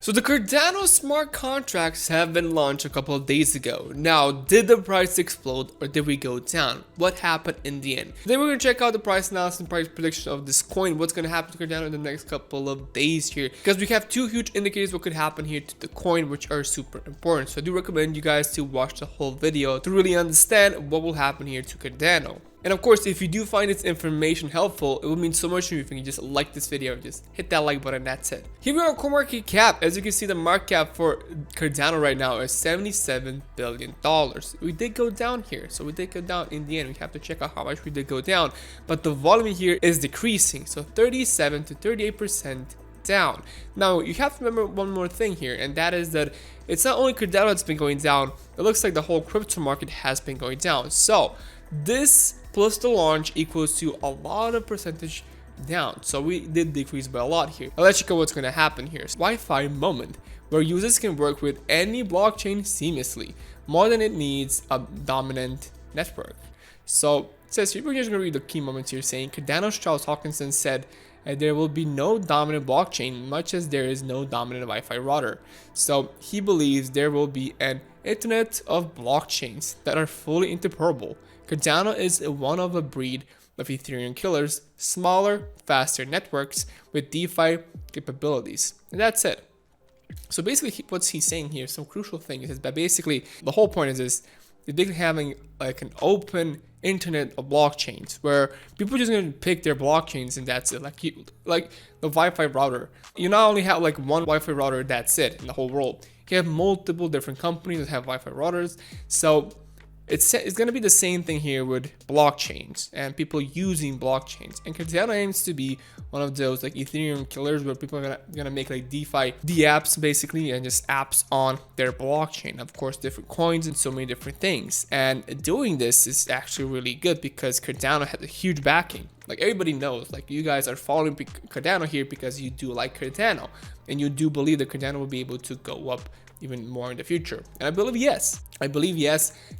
So the Cardano smart contracts have been launched a couple of days ago. Now, did the price explode or did we go down? What happened in the end? Today we're going to check out the price analysis and price prediction of this coin. What's going to happen to Cardano in the next couple of days here? Because we have two huge indicators what could happen here to the coin, which are super important. So I do recommend you guys to watch the whole video to really understand what will happen here to Cardano. And of course, if you do find this information helpful, it would mean so much to me if you can just like this video and just hit that like button. That's it. Here we are on CoinMarketCap. As you can see, the market cap for Cardano right now is $77 billion. We did go down here. So we did go down in the end. We have to check out how much we did go down. But the volume here is decreasing. So 37 to 38% down. Now, you have to remember one more thing here. And that is that it's not only Cardano that's been going down. It looks like the whole crypto market has been going down. So this plus the launch equals to a lot of percentage down. So we did decrease by a lot here. Now let's check out what's going to happen here. Wi-Fi moment, where users can work with any blockchain seamlessly, more than it needs a dominant network. So it says here, we're just going to read the key moments here saying Cardano's Charles Hoskinson said there will be no dominant blockchain, much as there is no dominant Wi-Fi router. So he believes there will be an internet of blockchains that are fully interoperable. Cardano is one of a breed of Ethereum killers, smaller, faster networks with DeFi capabilities. And that's it. So basically, what's he saying here, some crucial thing is that basically the whole point is this: they're basically having like an open internet of blockchains where people are just going to pick their blockchains and that's it. Like the Wi-Fi router, you not only have like one Wi-Fi router, that's it in the whole world. You have multiple different companies that have Wi-Fi routers. So it's going to be the same thing here with blockchains and people using blockchains. And Cardano aims to be one of those like Ethereum killers where people are gonna make like DeFi apps basically, and just apps on their blockchain. Of course, different coins and so many different things. And doing this is actually really good because Cardano has a huge backing. Like everybody knows, like you guys are following Cardano here because you do like Cardano and you do believe that Cardano will be able to go up even more in the future. And I believe yes,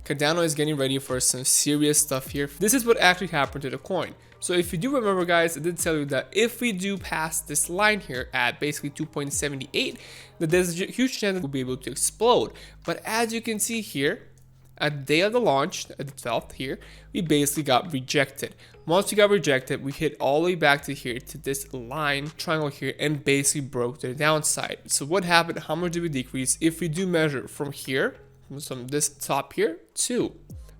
Cardano is getting ready for some serious stuff here. This is what actually happened to the coin. So if you do remember, guys, I did tell you that if we do pass this line here at basically 2.78, that there's a huge chance that we'll be able to explode. But as you can see here, at the day of the launch, at the 12th here, we basically got rejected. Once we got rejected, we hit all the way back to here, to this line triangle here, and basically broke to the downside. So what happened? How much did we decrease? If we do measure from here, from this top here to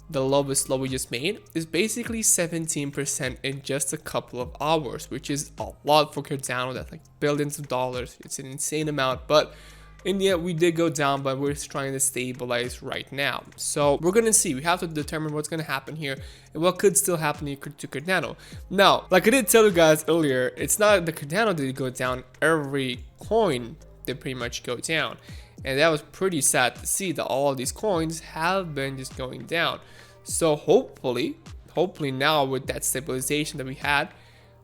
the lowest low we just made, is basically 17% in just a couple of hours, which is a lot for Cardano. That's like billions of dollars. It's an insane amount, but in the end, we did go down, but we're trying to stabilize right now. So we're going to see. We have to determine what's going to happen here and what could still happen here to Cardano. Now, like I did tell you guys earlier, it's not the Cardano did go down. Every coin did pretty much go down. And that was pretty sad to see that all of these coins have been just going down. So hopefully now with that stabilization that we had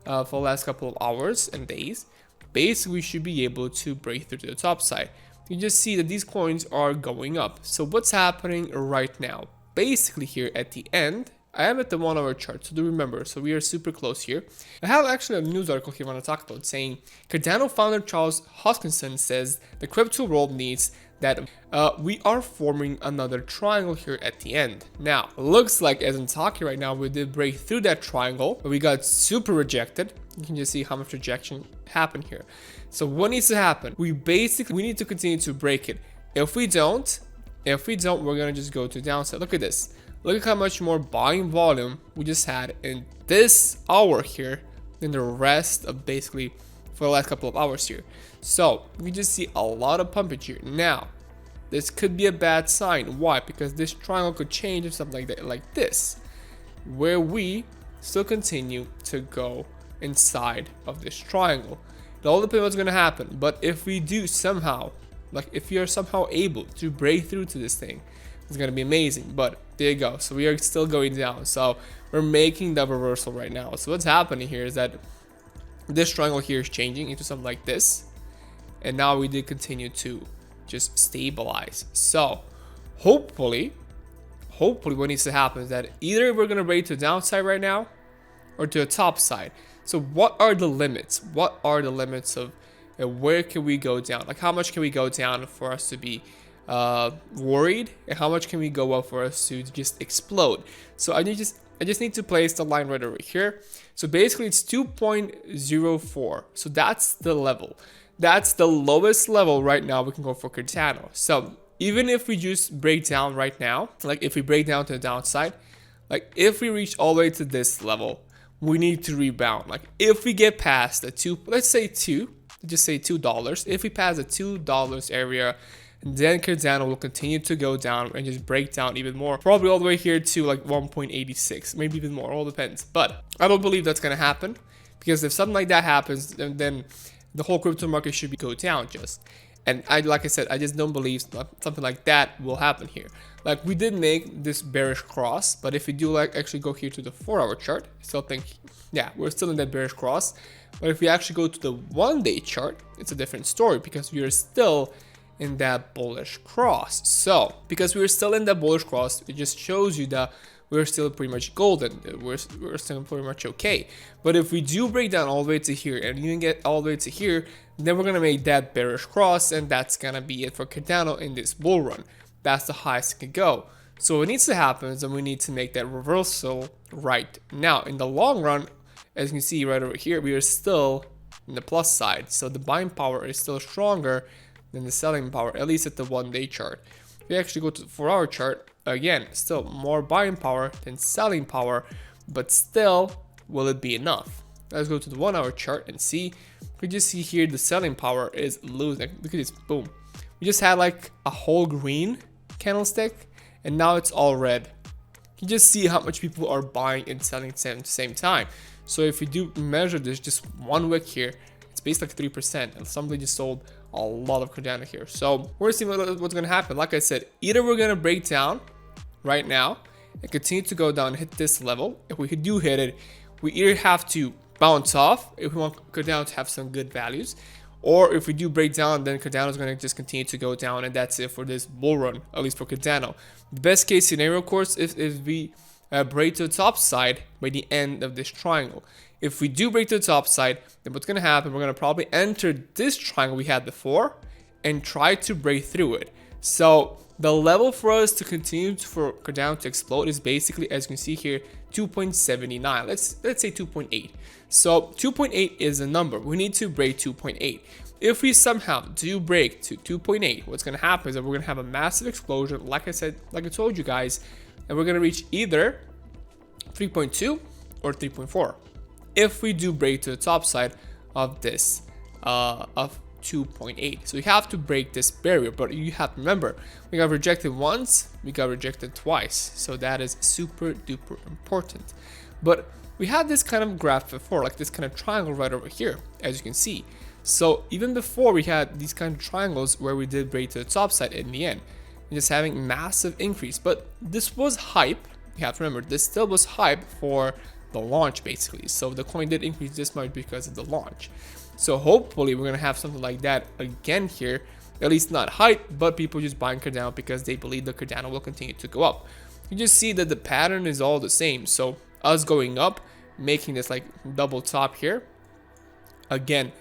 for the last couple of hours and days, basically we should be able to break through to the top side. You just see that these coins are going up. So what's happening right now? Basically here at the end, I am at the 1 hour chart, so do remember, so we are super close here. I have actually a news article here I want to talk about saying Cardano founder Charles Hoskinson says the crypto world needs that we are forming another triangle here at the end. Now, looks like as I'm talking right now, we did break through that triangle, but we got super rejected. You can just see how much rejection happened here. So what needs to happen? We need to continue to break it. If we don't, we're gonna just go to downside. Look at this. Look at how much more buying volume we just had in this hour here than the rest of basically for the last couple of hours here. So we just see a lot of pumpage here. Now, this could be a bad sign. Why? Because this triangle could change or something like that, like this, where we still continue to go inside of this triangle. It all depends what's going to happen. But if we do somehow, like if you're somehow able to break through to this thing, it's going to be amazing. But there you go. So we are still going down. So we're making the reversal right now. So what's happening here is that this triangle here is changing into something like this. And now we did continue to just stabilize. So hopefully what needs to happen is that either we're going to break to the downside right now or to the top side. So what are the limits? What are the limits of and where can we go down? Like how much can we go down for us to be worried, and how much can we go up for us to just explode? So I just need to place the line right over here. So basically it's 2.04. So that's the level. That's the lowest level right now we can go for Cardano. So even if we just break down right now, like if we break down to the downside, like if we reach all the way to this level, we need to rebound. Like if we get past the two, let's say just say $2. If we pass the $2 area, then Cardano will continue to go down and just break down even more, probably all the way here to like 1.86, maybe even more, all depends. But I don't believe that's gonna happen, because if something like that happens, then the whole crypto market should go down just. And like I said, I just don't believe something like that will happen here. Like we did make this bearish cross, but if we do like actually go here to the 4-hour chart, I still think, yeah, we're still in that bearish cross. But if we actually go to the 1-day chart, it's a different story, because we are still in that bullish cross. So because we're still in that bullish cross, it just shows you that we're still pretty much golden. We're still pretty much okay. But if we do break down all the way to here and even get all the way to here, then we're gonna make that bearish cross, and that's gonna be it for Cardano in this bull run. That's the highest it can go. So what needs to happen is that we need to make that reversal right now. In the long run, as you can see right over here, we are still in the plus side. So the buying power is still stronger than the selling power, at least at the 1-day chart. If we actually go to the 4-hour chart, again, still more buying power than selling power, but still, will it be enough? Let's go to the 1-hour chart and see. We just see here the selling power is losing. Look at this, boom. We just had like a whole green candlestick, and now it's all red. You just see how much people are buying and selling at the same time. So if we do measure this, just 1 wick here, it's basically 3%, and somebody just sold a lot of Cardano here. So we're seeing what's gonna happen. Like I said, either we're gonna break down right now and continue to go down and hit this level. If we do hit it, we either have to bounce off if we want Cardano to have some good values, or if we do break down, then Cardano is going to just continue to go down, and that's it for this bull run, at least for Cardano. The best case scenario, of course, is if we break to the top side by the end of this triangle. If we do break to the top side, then what's going to happen, we're going to probably enter this triangle we had before and try to break through it. So the level for us to continue for Cardano to explode is basically, as you can see here, 2.79. Let's say 2.8. So 2.8 is a number. We need to break 2.8. If we somehow do break to 2.8, what's going to happen is that we're going to have a massive explosion, like I said, like I told you guys, and we're going to reach either 3.2 or 3.4. If we do break to the top side of this, of 2.8. So we have to break this barrier, but you have to remember, we got rejected once, we got rejected twice. So that is super duper important. But we had this kind of graph before, like this kind of triangle right over here, as you can see. So even before, we had these kind of triangles where we did break to the top side in the end, just having massive increase. But this was hype. You have to remember, this still was hype for the launch basically. So the coin did increase this much because of the launch. So hopefully we're gonna have something like that again here, at least not hype, but people just buying Cardano because they believe the Cardano will continue to go up. You just see that the pattern is all the same. So us going up, making this like double top here, again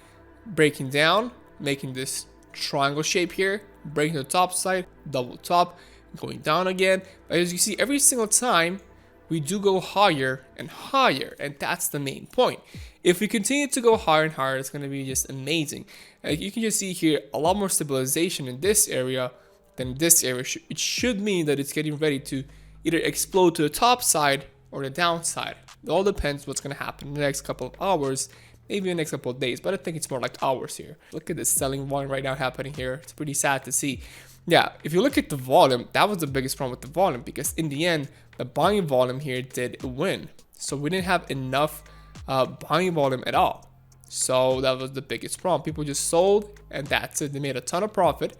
breaking down, making this triangle shape here, breaking the top side, double top, going down again. But as you see, every single time we do go higher and higher, and that's the main point. If we continue to go higher and higher, it's going to be just amazing. You can just see here a lot more stabilization in this area than this area. It should mean that it's getting ready to either explode to the top side or the downside. It all depends what's going to happen in the next couple of hours, maybe in the next couple of days, but I think it's more like hours here. Look at this selling volume right now happening here. It's pretty sad to see. Yeah, if you look at the volume, that was the biggest problem with the volume, because in the end, the buying volume here did win. So we didn't have enough buying volume at all. So that was the biggest problem. People just sold, and that's it. They made a ton of profit,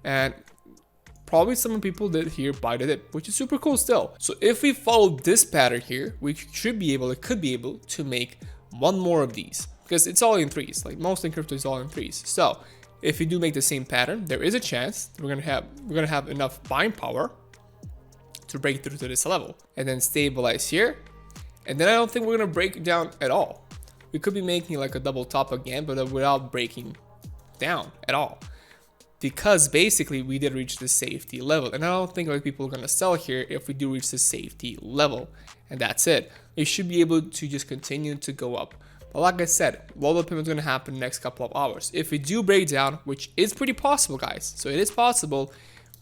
and probably some people did here buy the dip, which is super cool still. So if we follow this pattern here, we could be able to make one more of these, because it's all in threes. Like most in crypto is all in threes. So if we do make the same pattern, there is a chance that we're gonna have enough buying power to break through to this level and then stabilize here. And then I don't think we're gonna break down at all. We could be making like a double top again, but without breaking down at all, because basically we did reach the safety level, and I don't think like people are gonna sell here if we do reach the safety level, and that's it. It should be able to just continue to go up. But like I said, global payment is gonna happen next couple of hours. If we do break down, which is pretty possible, guys, so it is possible,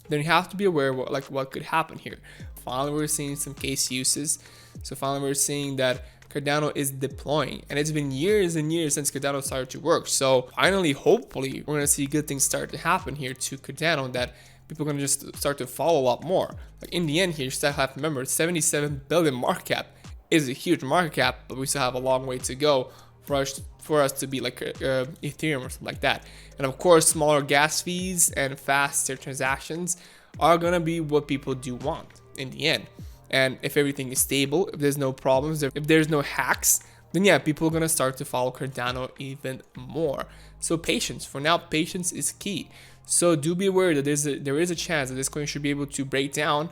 then you have to be aware of what could happen here. Finally, we're seeing some case uses. So finally, we're seeing that Cardano is deploying, and it's been years and years since Cardano started to work. So finally, hopefully, we're gonna see good things start to happen here to Cardano, that people are gonna just start to follow a lot more. Like in the end here, you still have to remember 77 billion market cap is a huge market cap, but we still have a long way to go for us to be like Ethereum or something like that. And of course, smaller gas fees and faster transactions are gonna be what people do want in the end. And if everything is stable, if there's no problems, if there's no hacks, then yeah, people are gonna start to follow Cardano even more. So patience. For now, patience is key. So do be aware that there is a chance that this coin should be able to break down.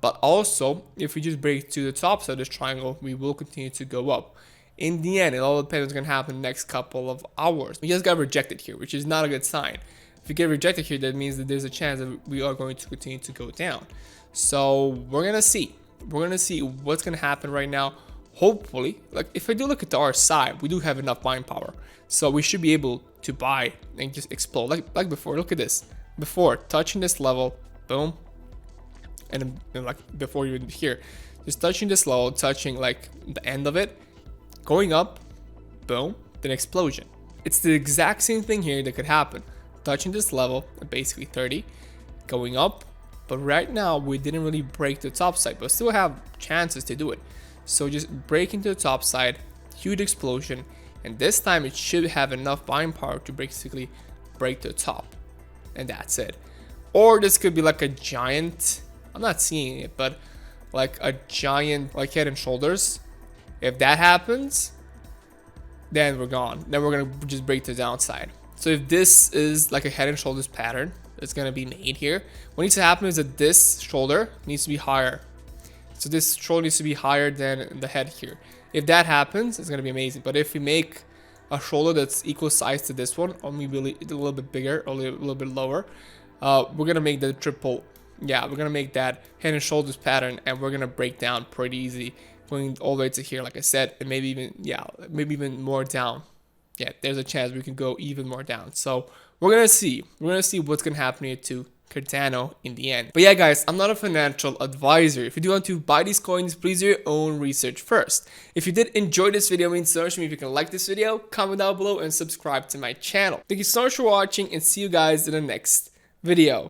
But also, if we just break to the top side of this triangle, we will continue to go up. In the end, it all depends what's going to happen in the next couple of hours. We just got rejected here, which is not a good sign. If we get rejected here, that means that there's a chance that we are going to continue to go down. So we're going to see. We're going to see what's going to happen right now. Hopefully, like if I do look at our side, we do have enough buying power. So we should be able to buy and just explode. Like before, look at this. Before, touching this level, boom. And like before you're here, just touching this level, touching like the end of it, going up, boom, then explosion. It's the exact same thing here that could happen. Touching this level, basically 30, going up, but right now we didn't really break the top side, but still have chances to do it. So just break into the top side, huge explosion, and this time it should have enough buying power to basically break the top, and that's it. Or this could be like a giant, I'm not seeing it, but like a giant like head and shoulders. If that happens, then we're gone. Then we're gonna just break the downside. So if this is like a head and shoulders pattern that's gonna be made here, what needs to happen is that this shoulder needs to be higher. So this shoulder needs to be higher than the head here. If that happens, it's gonna be amazing. But if we make a shoulder that's equal size to this one, or maybe a little bit bigger or a little bit lower, we're gonna make the triple. Yeah, we're gonna make that head and shoulders pattern, and we're gonna break down pretty easy, going all the way to here, like I said, and maybe even more down. Yeah, there's a chance we can go even more down. So we're gonna see what's gonna happen here to Cardano in the end. But yeah, guys, I'm not a financial advisor. If you do want to buy these coins, please do your own research first. If you did enjoy this video, it means so much to me if you can like this video, comment down below, and subscribe to my channel. Thank you so much for watching, and see you guys in the next video.